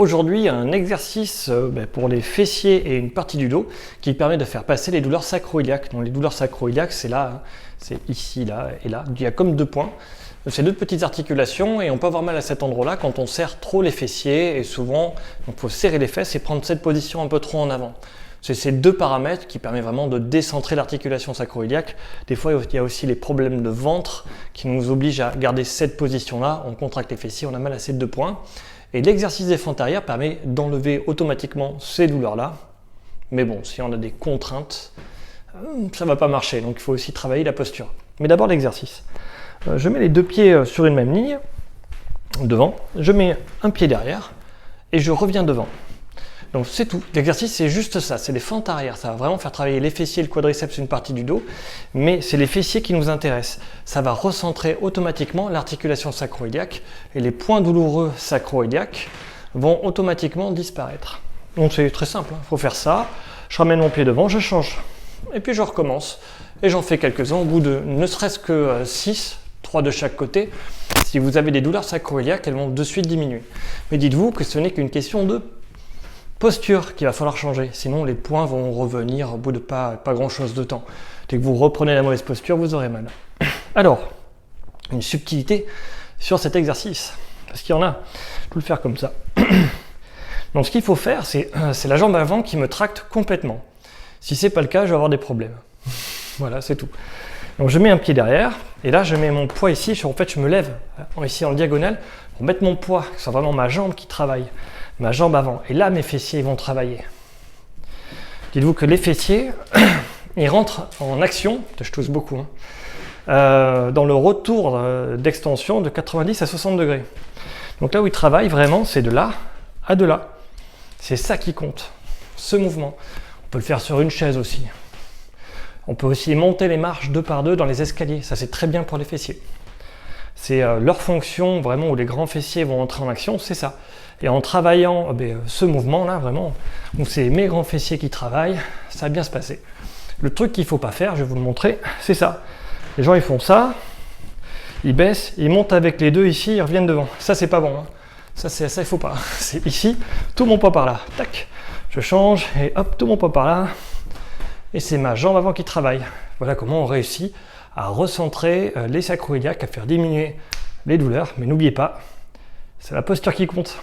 Aujourd'hui, un exercice pour les fessiers et une partie du dos qui permet de faire passer les douleurs sacro-iliaques. Donc les douleurs sacro-iliaques, c'est là, hein, c'est ici, là et là. Il y a comme deux points. C'est deux petites articulations et on peut avoir mal à cet endroit-là quand on serre trop les fessiers et souvent, il faut serrer les fesses et prendre cette position un peu trop en avant. C'est ces deux paramètres qui permettent vraiment de décentrer l'articulation sacro-iliaque. Des fois, il y a aussi les problèmes de ventre qui nous obligent à garder cette position-là. On contracte les fessiers, on a mal à ces deux points. Et l'exercice des fentes arrière permet d'enlever automatiquement ces douleurs-là. Mais bon, si on a des contraintes, ça ne va pas marcher. Donc il faut aussi travailler la posture. Mais d'abord l'exercice. Je mets les deux pieds sur une même ligne, devant. Je mets un pied derrière et je reviens devant. Donc c'est tout. L'exercice, c'est juste ça. C'est les fentes arrière. Ça va vraiment faire travailler les fessiers, le quadriceps, une partie du dos. Mais c'est les fessiers qui nous intéressent. Ça va recentrer automatiquement l'articulation sacro-iliaque et les points douloureux sacro-iliaques vont automatiquement disparaître. Donc c'est très simple. Il faut faire ça. Je ramène mon pied devant, je change. Et puis je recommence. Et j'en fais quelques-uns au bout de ne serait-ce que 6, 3 de chaque côté. Si vous avez des douleurs sacro-iliaques, elles vont de suite diminuer. Mais dites-vous que ce n'est qu'une question de posture qu'il va falloir changer, sinon les points vont revenir au bout de pas grand-chose de temps. Dès que vous reprenez la mauvaise posture, vous aurez mal. Alors, une subtilité sur cet exercice, parce qu'il y en a, je peux le faire comme ça. Donc ce qu'il faut faire, c'est la jambe avant qui me tracte complètement. Si c'est pas le cas, je vais avoir des problèmes. Voilà, c'est tout. Donc je mets un pied derrière, et là je mets mon poids ici, en fait je me lève ici en diagonale, pour mettre mon poids, que ce soit vraiment ma jambe qui travaille. Ma jambe avant. Et là, mes fessiers vont travailler. Dites-vous que les fessiers, ils rentrent en action, je tousse beaucoup, dans le retour d'extension de 90 à 60 degrés. Donc là où ils travaillent vraiment, c'est de là à de là. C'est ça qui compte, ce mouvement. On peut le faire sur une chaise aussi. On peut aussi monter les marches deux par deux dans les escaliers. Ça, c'est très bien pour les fessiers. C'est leur fonction vraiment où les grands fessiers vont entrer en action, c'est ça. Et en travaillant ce mouvement-là, vraiment, où c'est mes grands fessiers qui travaillent, ça va bien se passer. Le truc qu'il ne faut pas faire, je vais vous le montrer, c'est ça. Les gens, ils font ça, ils baissent, ils montent avec les deux ici, ils reviennent devant. Ça, c'est pas bon. Ça, il ne faut pas. C'est ici, tout mon poids par là. Tac, je change et hop, tout mon poids par là. Et c'est ma jambe avant qui travaille. Voilà comment on réussit à recentrer les sacro-iliaques, à faire diminuer les douleurs. Mais n'oubliez pas, c'est la posture qui compte.